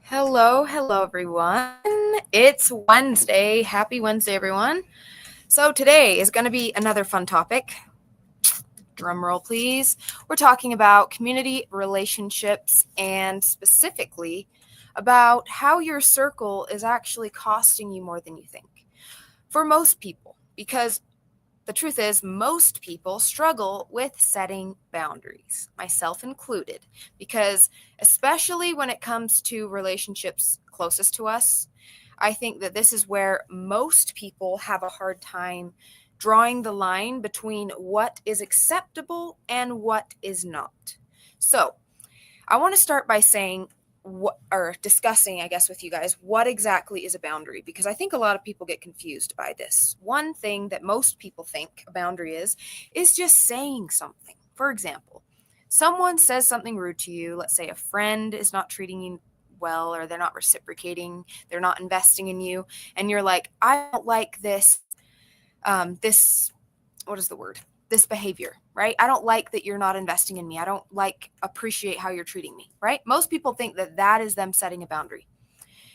Hello, everyone. It's Wednesday. Happy Wednesday, everyone. So, today is going to be another fun topic. Drum roll, please. We're talking about community relationships and specifically about how your circle is actually costing you more than you think. For most people, because the truth is, most people struggle with setting boundaries, myself included, because especially when it comes to relationships closest to us, I think that this is where most people have a hard time drawing the line between what is acceptable and what is not. So, I want to start by saying discussing, I guess, with you guys what exactly is a boundary, because I think a lot of people get confused by this. One thing that most people think a boundary is just saying something. For example, someone says something rude to you. Let's say a friend is not treating you well, or they're not reciprocating, they're not investing in you, and you're like, I don't like this what is the word? This behavior, right? I don't like that you're not investing in me. I don't appreciate how you're treating me, right? Most people think that that is them setting a boundary.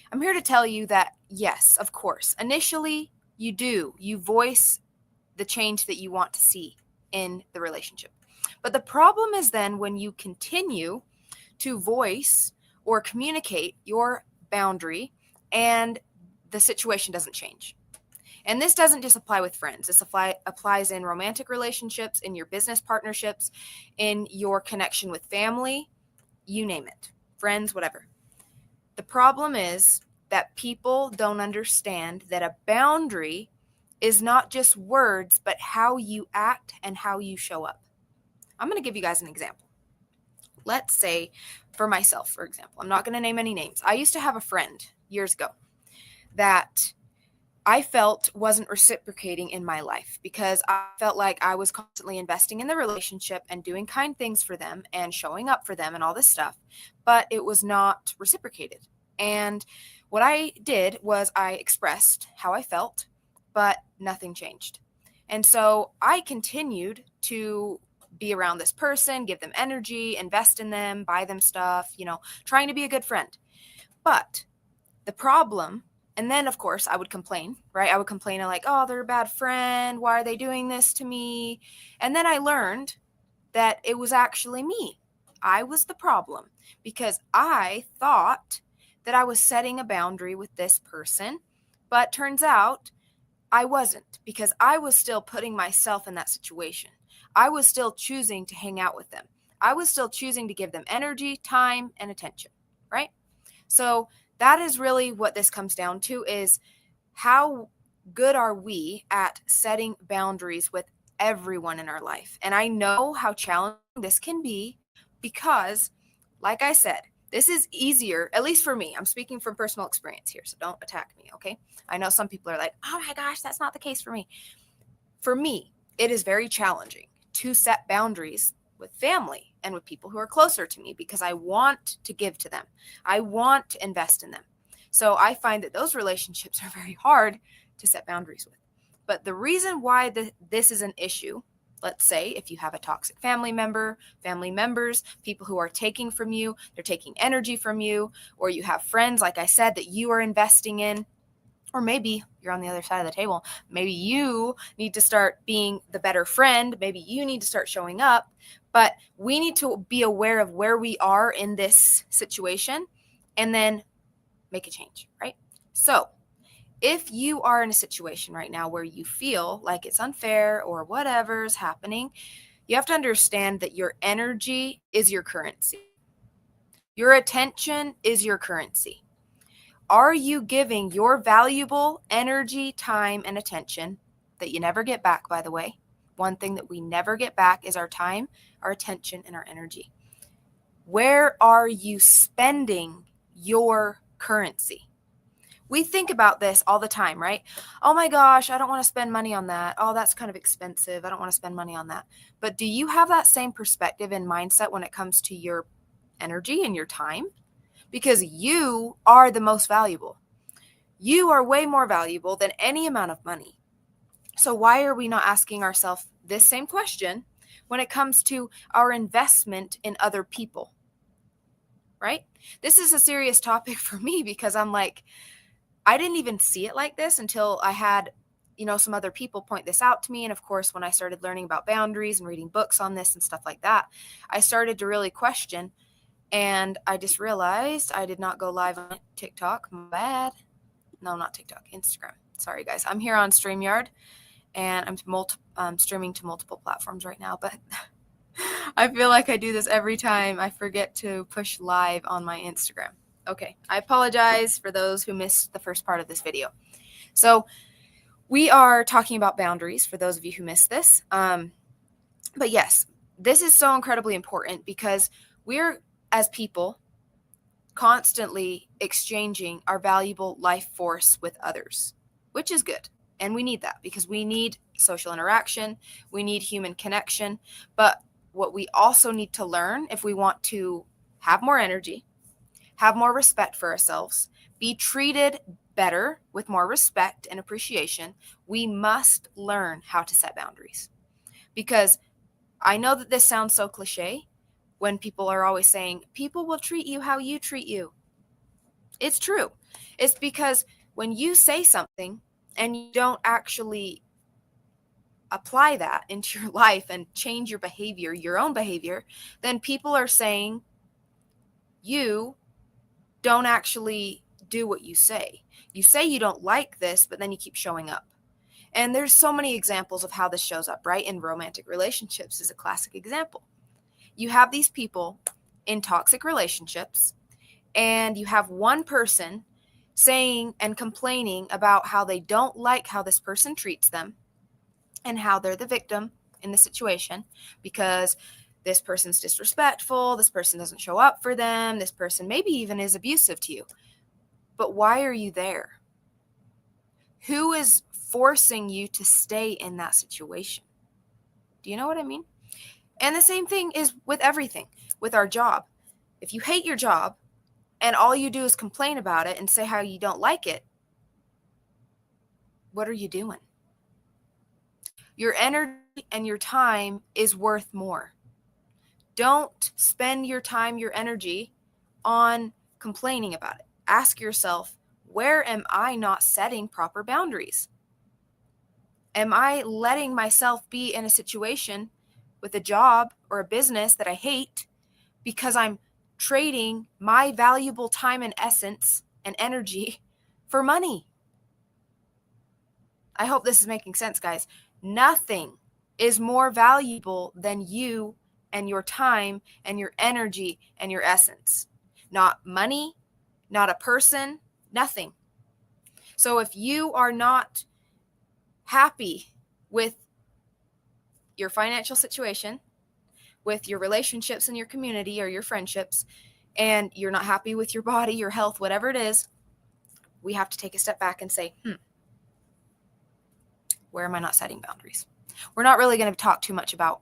I'm here to tell you that yes, of course, initially you voice the change that you want to see in the relationship. But the problem is then when you continue to voice or communicate your boundary and the situation doesn't change. And this doesn't just apply with friends. This applies in romantic relationships, in your business partnerships, in your connection with family, you name it, friends, whatever. The problem is that people don't understand that a boundary is not just words, but how you act and how you show up. I'm going to give you guys an example. Let's say, for myself, for example, I'm not going to name any names. I used to have a friend years ago that I felt wasn't reciprocating in my life, because I felt like I was constantly investing in the relationship and doing kind things for them and showing up for them and all this stuff, but it was not reciprocated. And what I did was I expressed how I felt, but nothing changed. And so I continued to be around this person, give them energy, invest in them, buy them stuff, trying to be a good friend. But the problem, and then of course I would complain, right? I would complain like, oh, they're a bad friend. Why are they doing this to me? And then I learned that it was actually me. I was the problem, because I thought that I was setting a boundary with this person, but turns out I wasn't, because I was still putting myself in that situation. I was still choosing to hang out with them. I was still choosing to give them energy, time, and attention, right? So that is really what this comes down to, is how good are we at setting boundaries with everyone in our life? And I know how challenging this can be, because, like I said, this is easier, at least for me. I'm speaking from personal experience here, so don't attack me, okay? I know some people are like, oh my gosh, that's not the case for me. For me, it is very challenging to set boundaries with family and with people who are closer to me, because I want to give to them. I want to invest in them. So I find that those relationships are very hard to set boundaries with. But the reason why this is an issue, let's say if you have a toxic family member, family members, people who are taking from you, they're taking energy from you, or you have friends, like I said, that you are investing in, or maybe you're on the other side of the table. Maybe you need to start being the better friend. Maybe you need to start showing up. But we need to be aware of where we are in this situation and then make a change, right? So if you are in a situation right now where you feel like it's unfair or whatever is happening, you have to understand that your energy is your currency. Your attention is your currency. Are you giving your valuable energy, time, and attention that you never get back, by the way? One thing that we never get back is our time, our attention, and our energy. Where are you spending your currency? We think about this all the time, right? Oh my gosh, I don't want to spend money on that. Oh, that's kind of expensive. I don't want to spend money on that. But do you have that same perspective and mindset when it comes to your energy and your time? Because you are the most valuable. You are way more valuable than any amount of money. So why are we not asking ourselves this same question when it comes to our investment in other people? right? This is a serious topic for me because I'm like, I didn't even see it like this until I had, some other people point this out to me. And of course, when I started learning about boundaries and reading books on this and stuff like that, I started to really question. And I just realized I did not go live on TikTok. My bad. No, not TikTok, Instagram. Sorry, guys. I'm here on StreamYard, and I'm streaming to multiple platforms right now, but I feel like I do this every time I forget to push live on my Instagram. Okay, I apologize for those who missed the first part of this video. So we are talking about boundaries for those of you who missed this. But yes, this is so incredibly important because we're, as people, constantly exchanging our valuable life force with others, which is good. And we need that because we need social interaction. We need human connection. But what we also need to learn if we want to have more energy, have more respect for ourselves, be treated better with more respect and appreciation, we must learn how to set boundaries. Because I know that this sounds so cliche when people are always saying, people will treat you how you treat you. It's true. It's because when you say something and you don't actually apply that into your life and change your behavior, your own behavior, then people are saying you don't actually do what you say. You say you don't like this, but then you keep showing up. And there's so many examples of how this shows up, right? In romantic relationships is a classic example. You have these people in toxic relationships, and you have one person saying and complaining about how they don't like how this person treats them and how they're the victim in the situation because this person's disrespectful, this person doesn't show up for them, this person maybe even is abusive to you. But why are you there? Who is forcing you to stay in that situation? Do you know what I mean? And the same thing is with everything, with our job. If you hate your job and all you do is complain about it and say how you don't like it, what are you doing? Your energy and your time is worth more. Don't spend your time, your energy on complaining about it. Ask yourself, where am I not setting proper boundaries? Am I letting myself be in a situation with a job or a business that I hate because I'm trading my valuable time and essence and energy for money? I hope this is making sense, guys. Nothing is more valuable than you and your time and your energy and your essence. Not money, not a person, nothing. So if you are not happy with your financial situation, with your relationships in your community or your friendships, and you're not happy with your body, your health, whatever it is, we have to take a step back and say, where am I not setting boundaries? We're not really going to talk too much about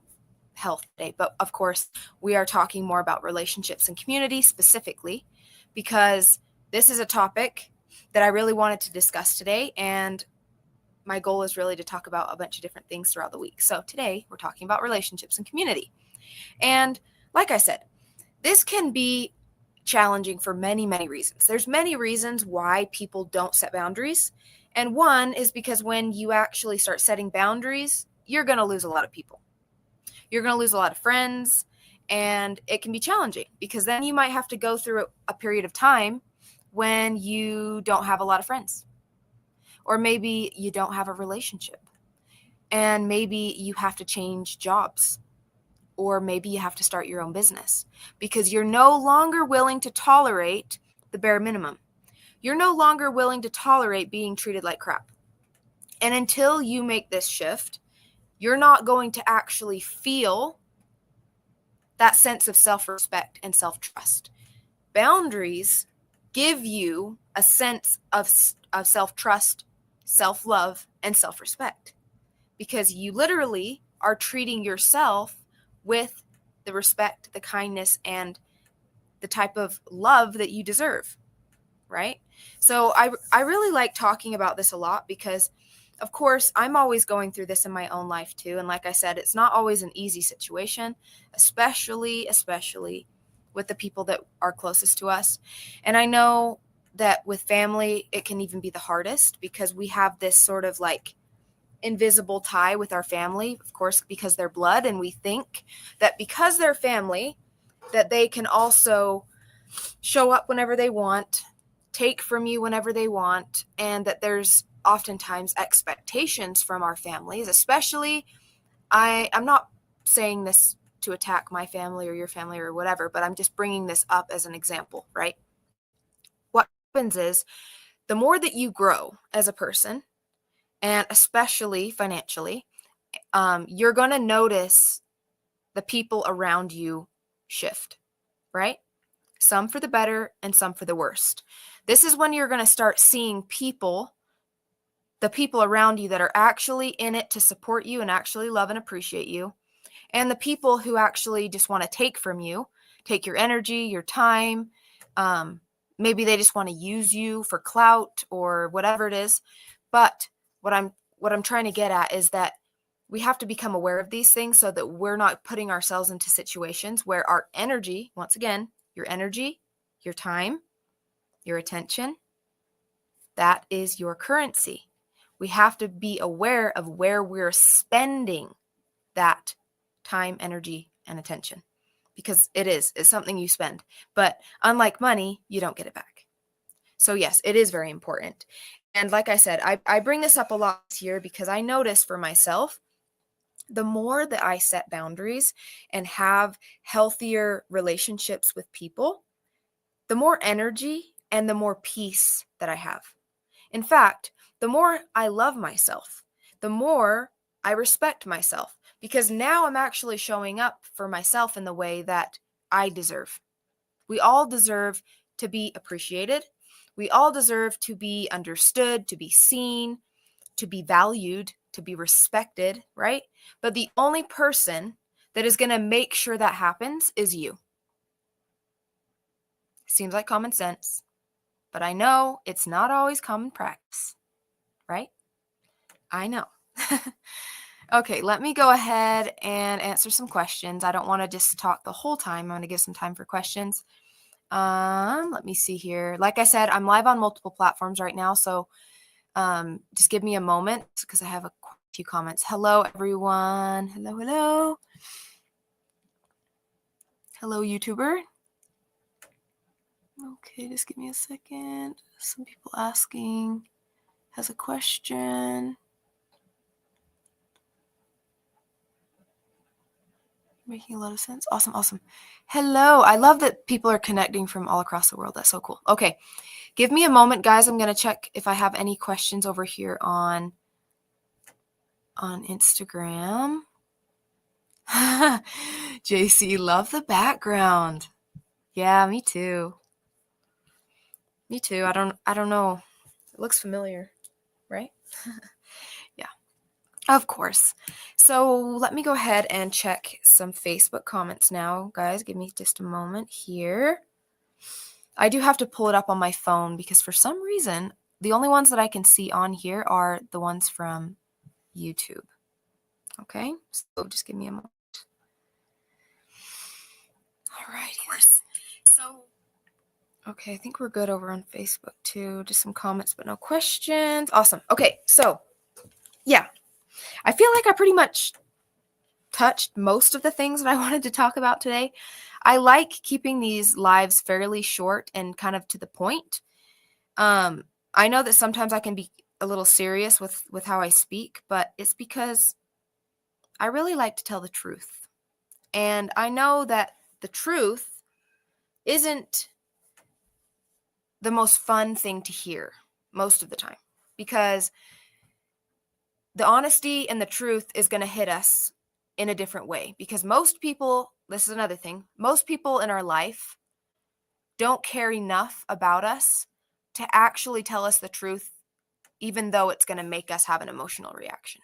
health today, but of course, we are talking more about relationships and community specifically because this is a topic that I really wanted to discuss today, and my goal is really to talk about a bunch of different things throughout the week. So today, we're talking about relationships and community. And like I said, this can be challenging for many, many reasons. There's many reasons why people don't set boundaries. And one is because when you actually start setting boundaries, you're going to lose a lot of people. You're going to lose a lot of friends, and it can be challenging because then you might have to go through a period of time when you don't have a lot of friends, or maybe you don't have a relationship, and maybe you have to change jobs, or maybe you have to start your own business because you're no longer willing to tolerate the bare minimum. You're no longer willing to tolerate being treated like crap. And until you make this shift, you're not going to actually feel that sense of self-respect and self-trust. Boundaries give you a sense of self-trust, self-love, and self-respect because you literally are treating yourself with the respect, the kindness, and the type of love that you deserve, right? So I really like talking about this a lot because, of course, I'm always going through this in my own life too. And like I said, it's not always an easy situation, especially with the people that are closest to us. And I know that with family, it can even be the hardest because we have this sort of like invisible tie with our family, of course, because they're blood. And we think that because they're family, that they can also show up whenever they want, take from you whenever they want, and that there's oftentimes expectations from our families, especially I'm not saying this to attack my family or your family or whatever, but I'm just bringing this up as an example, right? What happens is the more that you grow as a person, and especially financially, you're going to notice the people around you shift, right? Some for the better and some for the worst. This is when you're going to start seeing the people around you that are actually in it to support you and actually love and appreciate you, and the people who actually just want to take from you, take your energy, your time. Maybe they just want to use you for clout or whatever it is. But what I'm trying to get at is that we have to become aware of these things so that we're not putting ourselves into situations where our energy, once again, your energy, your time, your attention, that is your currency. We have to be aware of where we're spending that time, energy, and attention, because it's something you spend. But unlike money, you don't get it back. So yes, it is very important. And like I said, I bring this up a lot here because I notice for myself, the more that I set boundaries and have healthier relationships with people, the more energy and the more peace that I have. In fact, the more I love myself, the more I respect myself, because now I'm actually showing up for myself in the way that I deserve. We all deserve to be appreciated. We all deserve to be understood, to be seen, to be valued, to be respected, right? But the only person that is going to make sure that happens is you. Seems like common sense, but I know it's not always common practice, right? I know. Okay, let me go ahead and answer some questions. I don't want to just talk the whole time. I'm going to give some time for questions. Let me see here. Like I said, I'm live on multiple platforms right now, so just give me a moment because I have a few comments. Hello, everyone. Hello, hello. Hello, YouTuber. Okay, just give me a second. Some people asking, has a question. Making a lot of sense. Awesome, awesome. Hello. I love that people are connecting from all across the world. That's so cool. Okay. Give me a moment, guys. I'm going to check if I have any questions over here on Instagram. JC, love the background. Yeah, me too. Me too. I don't know. It looks familiar, right? Yeah. Of course. So let me go ahead and check some Facebook comments now, guys. Give me just a moment here. I do have to pull it up on my phone because for some reason, the only ones that I can see on here are the ones from YouTube. Okay, so just give me a moment. All right. So, okay, I think we're good over on Facebook too. Just some comments, but no questions. Awesome. Okay, so yeah, I feel like I pretty much touched most of the things that I wanted to talk about today. I like keeping these lives fairly short and kind of to the point. I know that sometimes I can be a little serious with how I speak, but it's because I really like to tell the truth. And I know that the truth isn't the most fun thing to hear most of the time, because the honesty and the truth is going to hit us in a different way. Because most people, this is another thing, most people in our life don't care enough about us to actually tell us the truth, even though it's going to make us have an emotional reaction.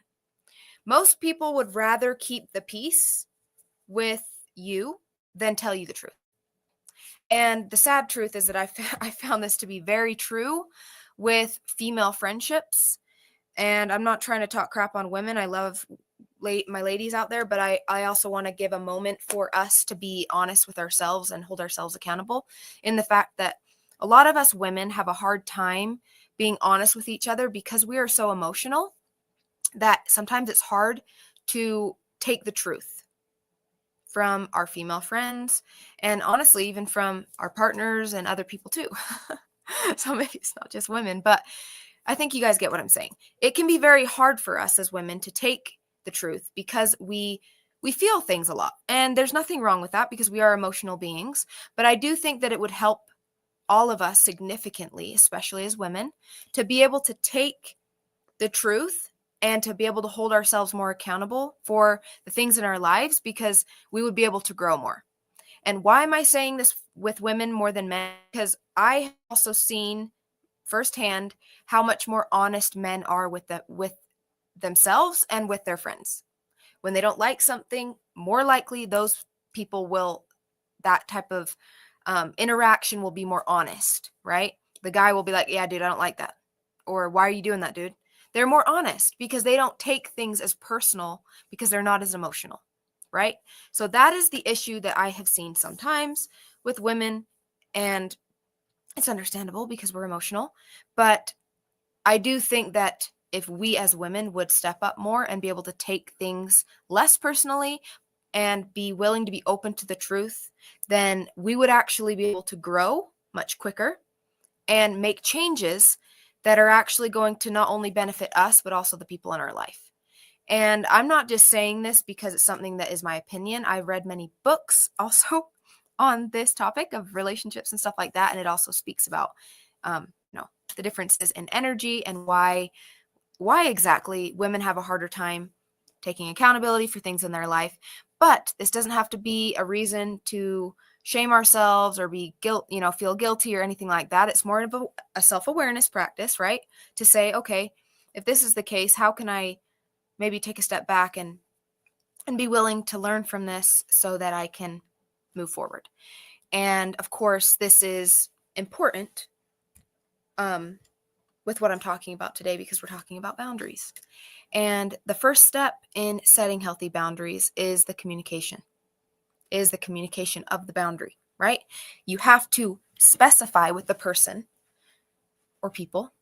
Most people would rather keep the peace with you than tell you the truth. And the sad truth is that I found this to be very true with female friendships. And I'm not trying to talk crap on women. I love my ladies out there, but I also want to give a moment for us to be honest with ourselves and hold ourselves accountable in the fact that a lot of us women have a hard time being honest with each other because we are so emotional that sometimes it's hard to take the truth from our female friends and honestly even from our partners and other people too. So maybe it's not just women, but I think you guys get what I'm saying. It can be very hard for us as women to take the truth because we feel things a lot. And there's nothing wrong with that because we are emotional beings, but I do think that it would help all of us significantly, especially as women, to be able to take the truth and to be able to hold ourselves more accountable for the things in our lives because we would be able to grow more. And why am I saying this with women more than men? Because I have also seen firsthand how much more honest men are with themselves and with their friends. When they don't like something, more likely those people will, that type of interaction will be more honest, right? The guy will be like, yeah, dude, I don't like that. Or why are you doing that, dude? They're more honest because they don't take things as personal because they're not as emotional, right? So that is the issue that I have seen sometimes with women. And it's understandable because we're emotional. But I do think that if we as women would step up more and be able to take things less personally and be willing to be open to the truth, then we would actually be able to grow much quicker and make changes that are actually going to not only benefit us, but also the people in our life. And I'm not just saying this because it's something that is my opinion. I've read many books also on this topic of relationships and stuff like that. And it also speaks about, the differences in energy and why exactly women have a harder time taking accountability for things in their life. But this doesn't have to be a reason to shame ourselves or feel guilty or anything like that. It's more of a self-awareness practice, right? To say, okay, if this is the case, how can I maybe take a step back and be willing to learn from this so that I can move forward. And of course, this is important with what I'm talking about today because we're talking about boundaries. And the first step in setting healthy boundaries is the communication of the boundary, right? You have to specify with the person or people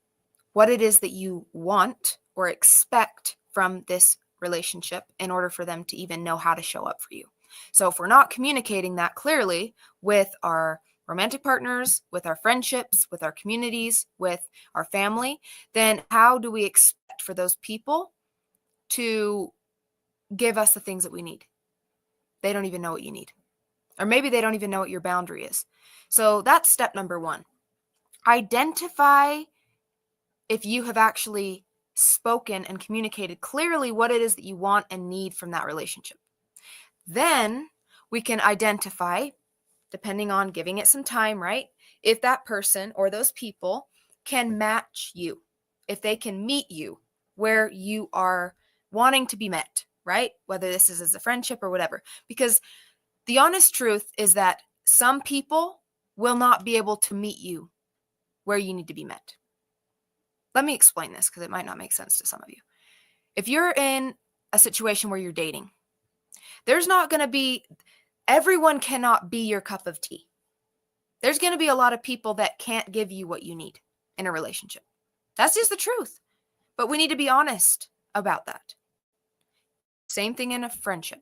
what it is that you want or expect from this relationship in order for them to even know how to show up for you. So if we're not communicating that clearly with our romantic partners, with our friendships, with our communities, with our family, then how do we expect for those people to give us the things that we need? They don't even know what you need. Or maybe they don't even know what your boundary is. So that's step number one. Identify if you have actually spoken and communicated clearly what it is that you want and need from that relationship. Then we can identify, depending on giving it some time, right? If that person or those people can match you, if they can meet you where you are wanting to be met, right? Whether this is as a friendship or whatever. Because the honest truth is that some people will not be able to meet you where you need to be met. Let me explain this because it might not make sense to some of you. If you're in a situation where you're dating, there's not going to be, everyone cannot be your cup of tea. There's going to be a lot of people that can't give you what you need in a relationship. That's just the truth. But we need to be honest about that. Same thing in a friendship.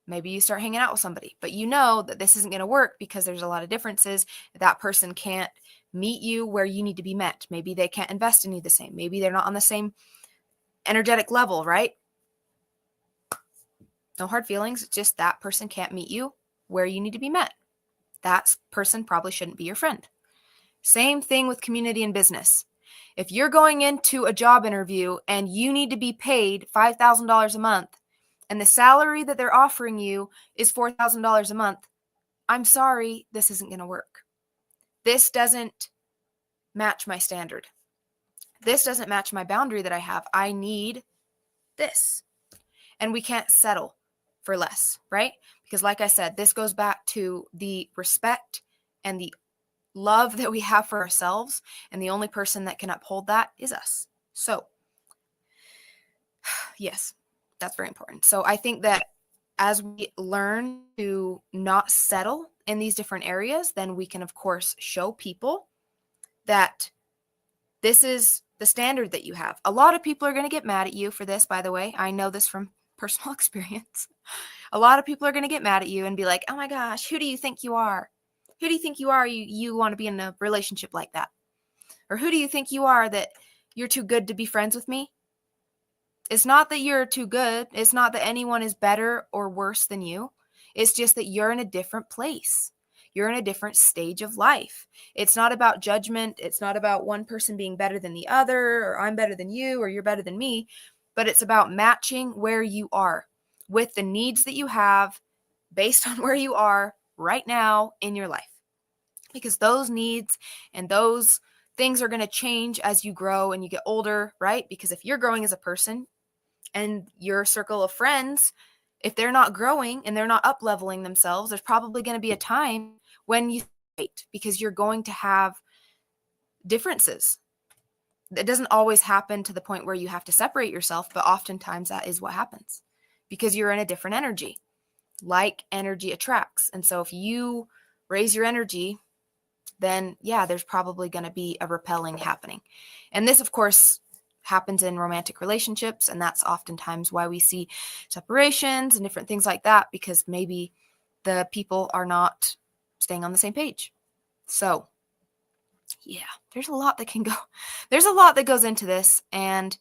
Maybe you start hanging out with somebody, but you know that this isn't going to work because there's a lot of differences. That person can't meet you where you need to be met. Maybe they can't invest in you the same. Maybe they're not on the same energetic level, right? No hard feelings. Just that person can't meet you where you need to be met. That person probably shouldn't be your friend. Same thing with community and business. If you're going into a job interview and you need to be paid $5,000 a month and the salary that they're offering you is $4,000 a month, I'm sorry, this isn't going to work. This doesn't match my standard. This doesn't match my boundary that I have. I need this. And we can't settle for less, right? Because like I said, this goes back to the respect and the love that we have for ourselves. And the only person that can uphold that is us. So, yes, That's very important. So I think that as we learn to not settle in these different areas, then we can, of course, show people that this is the standard that you have. A lot of people are going to get mad at you for this, by the way. I know this from personal experience. A lot of people are going to get mad at you and be like, oh my gosh, who do you think you are? Who do you think you are? You want to be in a relationship like that? Or who do you think you are that you're too good to be friends with me? It's not that you're too good. It's not that anyone is better or worse than you. It's just that you're in a different place. You're in a different stage of life. It's not about judgment. It's not about one person being better than the other, or I'm better than you, or you're better than me. But it's about matching where you are with the needs that you have based on where you are right now in your life. Because those needs and those things are going to change as you grow and you get older, right? Because if you're growing as a person, and your circle of friends, if they're not growing and they're not up leveling themselves, there's probably going to be a time when you separate because you're going to have differences. It doesn't always happen to the point where you have to separate yourself, but oftentimes that is what happens because you're in a different energy. Like energy attracts. And so if you raise your energy, then yeah, there's probably going to be a repelling happening. And this, of course, happens in romantic relationships, and that's oftentimes why we see separations and different things like that, because maybe the people are not staying on the same page. So yeah, there's a lot that can go. There's a lot that goes into this, and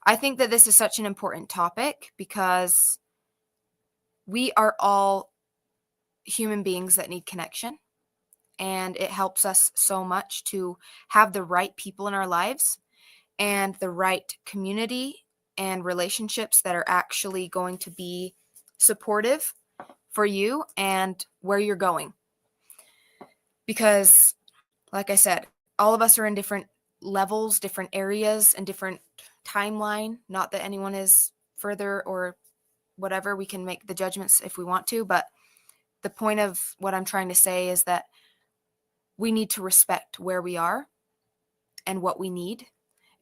I think that this is such an important topic because we are all human beings that need connection, and it helps us so much to have the right people in our lives and the right community and relationships that are actually going to be supportive for you and where you're going. Because, like I said, all of us are in different levels, different areas, and different timeline. Not that anyone is further or whatever. We can make the judgments if we want to, but the point of what I'm trying to say is that we need to respect where we are and what we need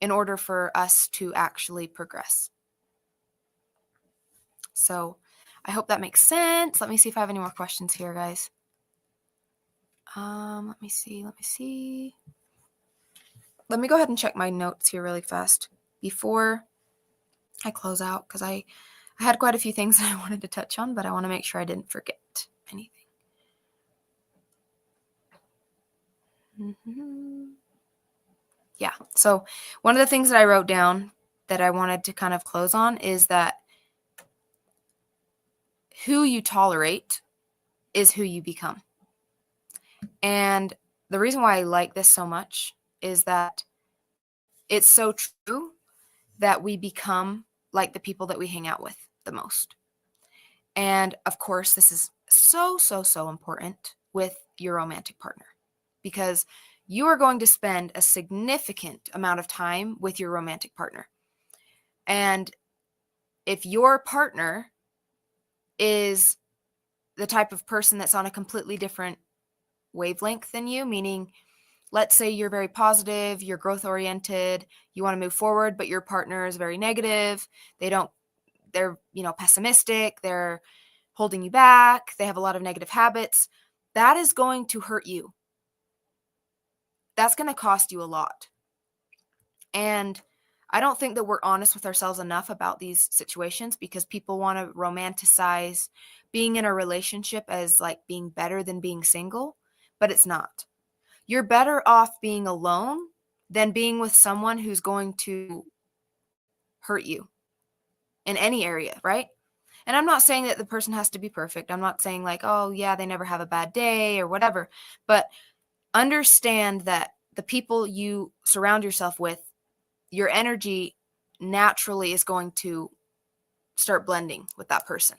in order for us to actually progress. So I hope that makes sense. Let me see if I have any more questions here, guys. Let me see. Let me go ahead and check my notes here really fast before I close out, because I had quite a few things that I wanted to touch on, but I want to make sure I didn't forget anything. Yeah. So one of the things that I wrote down that I wanted to kind of close on is that who you tolerate is who you become. And the reason why I like this so much is that it's so true that we become like the people that we hang out with the most. And of course, this is so important with your romantic partner, because you are going to spend a significant amount of time with your romantic partner. And if your partner is the type of person that's on a completely different wavelength than you, meaning let's say you're very positive, you're growth oriented, you want to move forward, but your partner is very negative. They're pessimistic, they're holding you back, they have a lot of negative habits. That is going to hurt you. That's going to cost you a lot. And I don't think that we're honest with ourselves enough about these situations, because people want to romanticize being in a relationship as like being better than being single, but it's not. You're better off being alone than being with someone who's going to hurt you in any area, right? And I'm not saying that the person has to be perfect. I'm not saying like, oh yeah, they never have a bad day or whatever, but understand that the people you surround yourself with, your energy naturally is going to start blending with that person.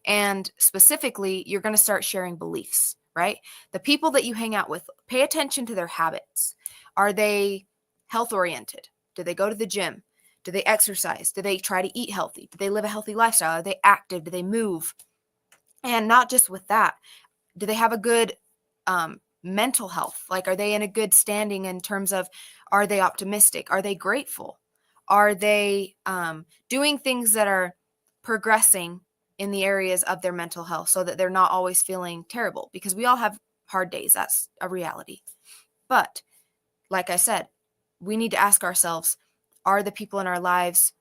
And specifically, you're going to start sharing beliefs, right? The people that you hang out with, pay attention to their habits. Are they health oriented? Do they go to the gym? Do they exercise? Do they try to eat healthy? Do they live a healthy lifestyle? Are they active? Do they move? And not just with that, do they have a good mental health? Like, are they in a good standing in terms of, are they optimistic? Are they grateful? Are they doing things that are progressing in the areas of their mental health so that they're not always feeling terrible, because we all have hard days. That's a reality. But like I said, we need to ask ourselves, are the people in our lives,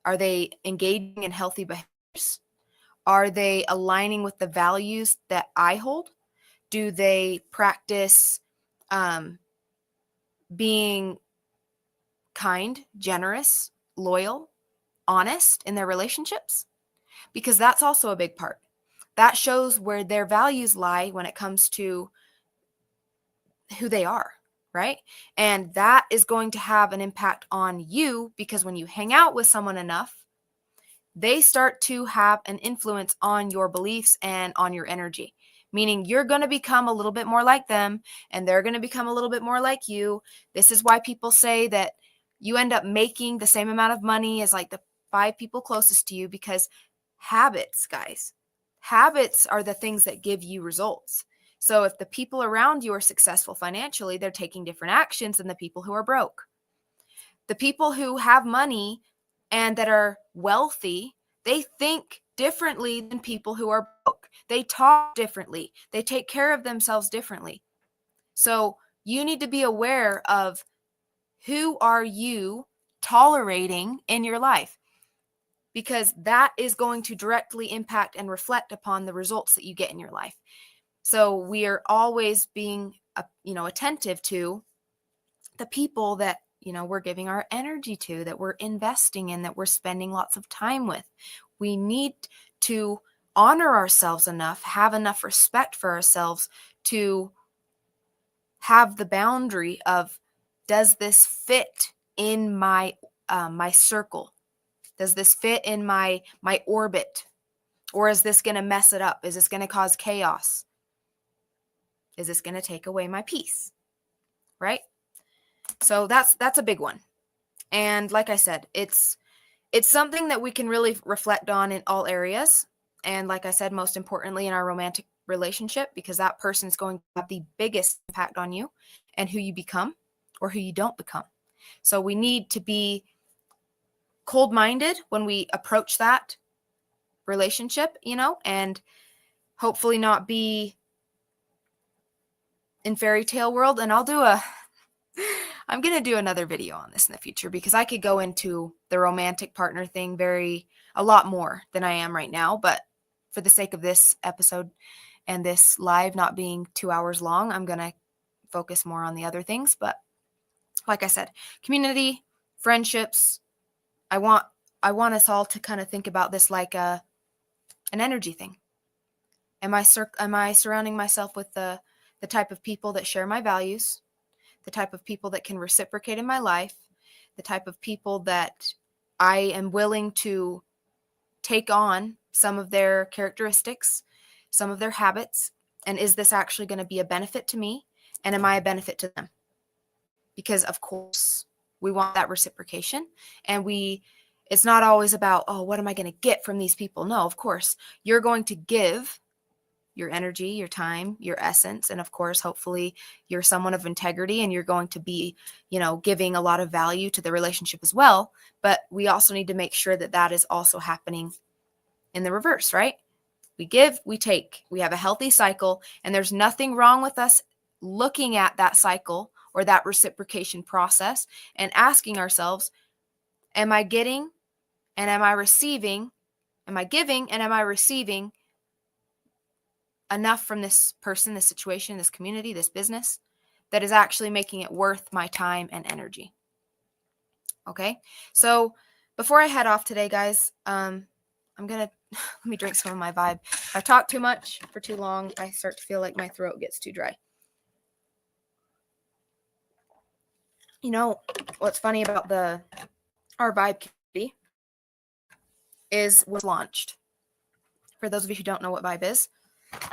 are they engaging in healthy behaviors? Are they aligning with the values that I hold? Do they practice being kind, generous, loyal, honest in their relationships? Because that's also a big part. That shows where their values lie when it comes to who they are, right? And that is going to have an impact on you, because when you hang out with someone enough, they start to have an influence on your beliefs and on your energy, meaning you're going to become a little bit more like them and they're going to become a little bit more like you. This is why people say that you end up making the same amount of money as like the 5 people closest to you, because habits, guys, habits are the things that give you results. So if the people around you are successful financially, they're taking different actions than the people who are broke. The people who have money and that are wealthy, they think differently than people who are broke. They talk differently. They take care of themselves differently. So you need to be aware of who are you tolerating in your life, because that is going to directly impact and reflect upon the results that you get in your life. So we are always being, attentive to the people that, we're giving our energy to, that we're investing in, that we're spending lots of time with. We need to honor ourselves enough, have enough respect for ourselves to have the boundary of, does this fit in my my circle? Does this fit in my orbit? Or is this going to mess it up? Is this going to cause chaos? Is this going to take away my peace? Right? So that's a big one. And like I said, it's something that we can really reflect on in all areas. And like I said, most importantly in our romantic relationship, because that person is going to have the biggest impact on you and who you become or who you don't become. So we need to be cold-minded when we approach that relationship, and hopefully not be in fairy tale world. And I'm going to do another video on this in the future, because I could go into the romantic partner thing a lot more than I am right now. But for the sake of this episode and this live not being 2 hours long, I'm going to focus more on the other things. But like I said, community, friendships, I want us all to kind of think about this like an energy thing. Am I surrounding myself with the type of people that share my values, the type of people that can reciprocate in my life, the type of people that I am willing to take on some of their characteristics, some of their habits, and is this actually going to be a benefit to me, and am I a benefit to them? Because of course we want that reciprocation, and it's not always about, oh, what am I going to get from these people? No, of course you're going to give your energy, your time, your essence. And of course, hopefully you're someone of integrity and you're going to be, giving a lot of value to the relationship as well. But we also need to make sure that that is also happening in the reverse, right? We give, we take, we have a healthy cycle, and there's nothing wrong with us looking at that cycle or that reciprocation process and asking ourselves, am I getting and am I receiving? Am I giving and am I receiving enough from this person, this situation, this community, this business that is actually making it worth my time and energy? Okay. So before I head off today, guys, I'm going to let me drink some of my vibe. If I talk too much for too long, I start to feel like my throat gets too dry. What's funny about our vibe community was launched. For those of you who don't know what Vibe is,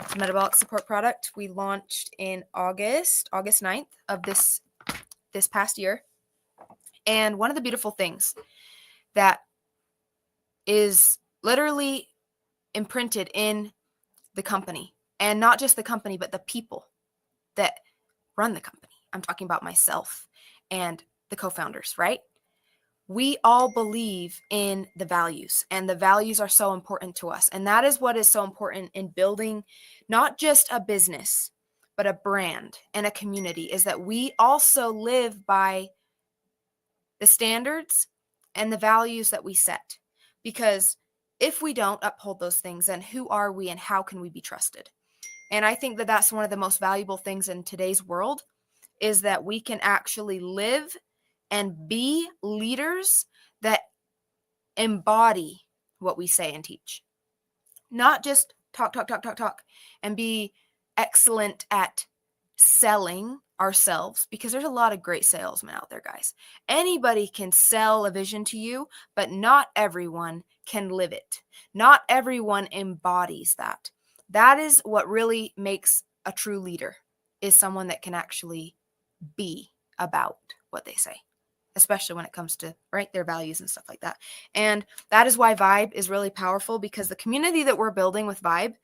it's a metabolic support product. We launched in August 9th of this past year. And one of the beautiful things that is literally imprinted in the company, and not just the company, but the people that run the company. I'm talking about myself and the co-founders, right? we all believe in the values, and the values are so important to us. And that is what is so important in building not just a business, but a brand and a community, is that we also live by the standards and the values that we set. Because if we don't uphold those things, then who are we and how can we be trusted? And I think that that's one of the most valuable things in today's world, is that we can actually live and be leaders that embody what we say and teach. Not just talk, and be excellent at selling ourselves, because there's a lot of great salesmen out there, guys. Anybody can sell a vision to you, but not everyone can live it. Not everyone embodies that. That is what really makes a true leader, is someone that can actually be about what they say, especially when it comes to, right, their values and stuff like that. And that is why Vibe is really powerful, because the community that we're building with Vibe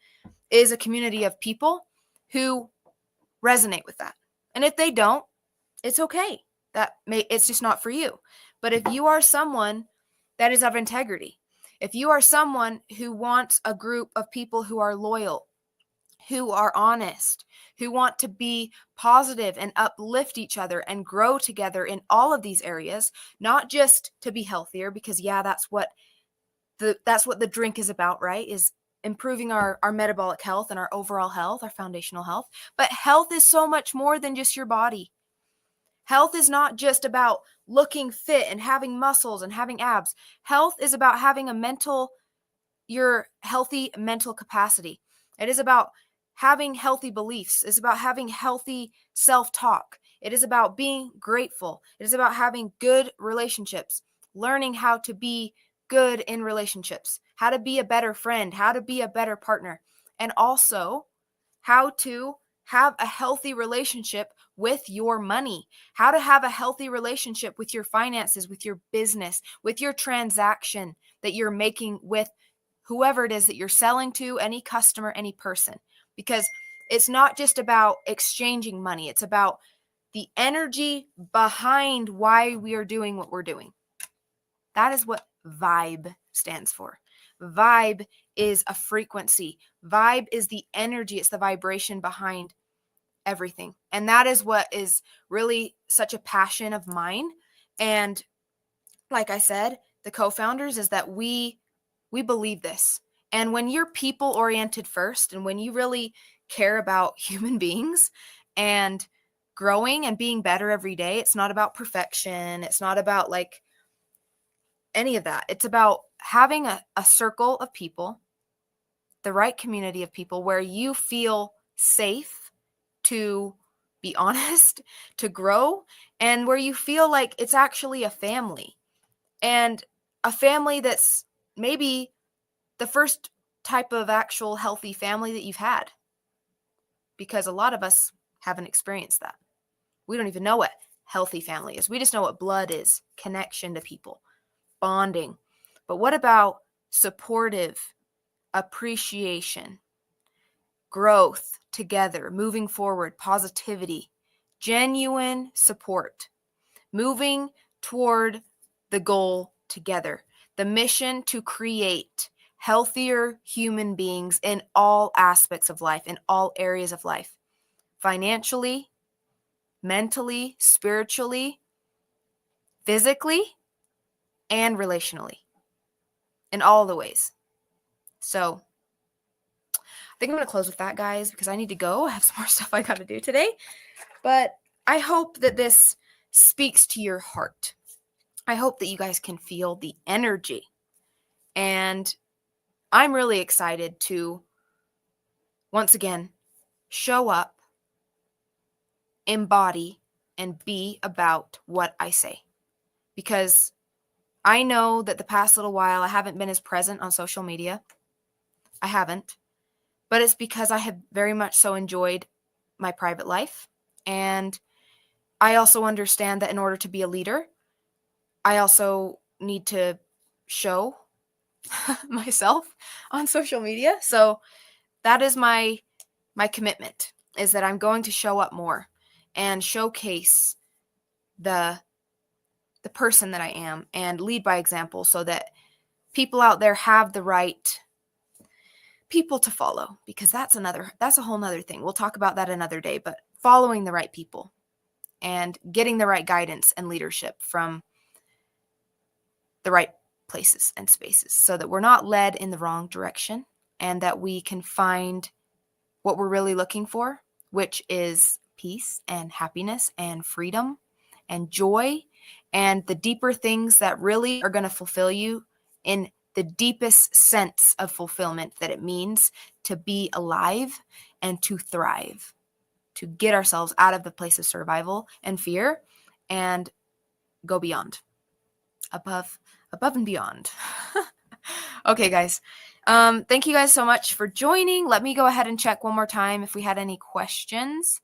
is a community of people who resonate with that. And if they don't, it's okay. It's just not for you. But if you are someone that is of integrity, if you are someone who wants a group of people who are loyal, who are honest, who want to be positive and uplift each other and grow together in all of these areas, not just to be healthier, because that's what the drink is about, right? Is improving our metabolic health and our overall health, our foundational health. But health is so much more than just your body. Health is not just about looking fit and having muscles and having abs. Health is about having your healthy mental capacity. It is about having healthy beliefs. It's about having healthy self-talk. It is about being grateful. It is about having good relationships, learning how to be good in relationships, how to be a better friend, how to be a better partner, and also how to have a healthy relationship with your money, how to have a healthy relationship with your finances, with your business, with your transaction that you're making with whoever it is that you're selling to, any customer, any person. Because it's not just about exchanging money, it's about the energy behind why we are doing what we're doing. That is what Vibe stands for. Vibe is a frequency. Vibe is the energy, it's the vibration behind everything. And that is what is really such a passion of mine. And like I said, the co-founders, is that we believe this. And when you're people oriented first, and when you really care about human beings and growing and being better every day, it's not about perfection. It's not about like any of that. It's about having a circle of people, the right community of people where you feel safe to be honest, to grow, and where you feel like it's actually a family, and a family that's maybe the first type of actual healthy family that you've had, because a lot of us haven't experienced that. We don't even know what healthy family is. We just know what blood is, connection to people, bonding. But what about supportive appreciation, growth together, moving forward, positivity, genuine support, moving toward the goal together, the mission to create healthier human beings in all aspects of life, in all areas of life, financially, mentally, spiritually, physically, and relationally, in all the ways. So I think I'm going to close with that, guys, because I need to go. I have some more stuff I got to do today. But I hope that this speaks to your heart. I hope that you guys can feel the energy. And I'm really excited to, once again, show up, embody, and be about what I say. Because I know that the past little while I haven't been as present on social media. I haven't. But it's because I have very much so enjoyed my private life. And I also understand that in order to be a leader, I also need to show myself on social media. So that is my commitment, is that I'm going to show up more and showcase the the person that I am and lead by example so that people out there have the right people to follow, because that's a whole nother thing. We'll talk about that another day, but following the right people and getting the right guidance and leadership from the right places and spaces so that we're not led in the wrong direction and that we can find what we're really looking for, which is peace and happiness and freedom and joy and the deeper things that really are going to fulfill you in the deepest sense of fulfillment that it means to be alive and to thrive, to get ourselves out of the place of survival and fear and go beyond, above and beyond. Okay, guys. Thank you guys so much for joining. Let me go ahead and check one more time if we had any questions,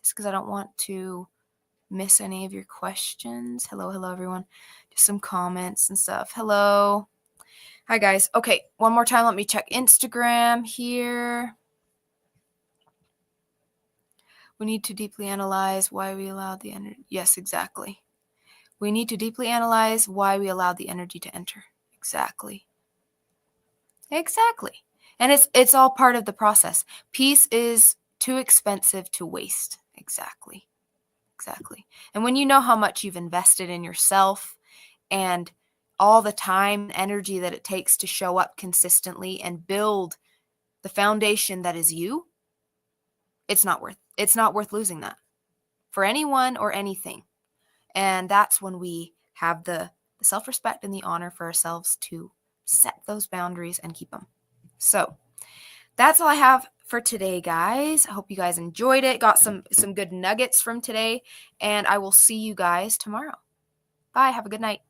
just because I don't want to miss any of your questions. Hello, everyone. Just some comments and stuff. Hello. Hi, guys. Okay, one more time. Let me check Instagram here. We need to deeply analyze why we allowed the energy. Yes, exactly. We need to deeply analyze why we allowed the energy to enter. Exactly. Exactly. And it's all part of the process. Peace is too expensive to waste. Exactly. Exactly. And when you know how much you've invested in yourself and all the time and energy that it takes to show up consistently and build the foundation that is you, it's not worth losing that for anyone or anything. And that's when we have the self-respect and the honor for ourselves to set those boundaries and keep them. So that's all I have for today, guys. I hope you guys enjoyed it, got some good nuggets from today, and I will see you guys tomorrow. Bye. Have a good night.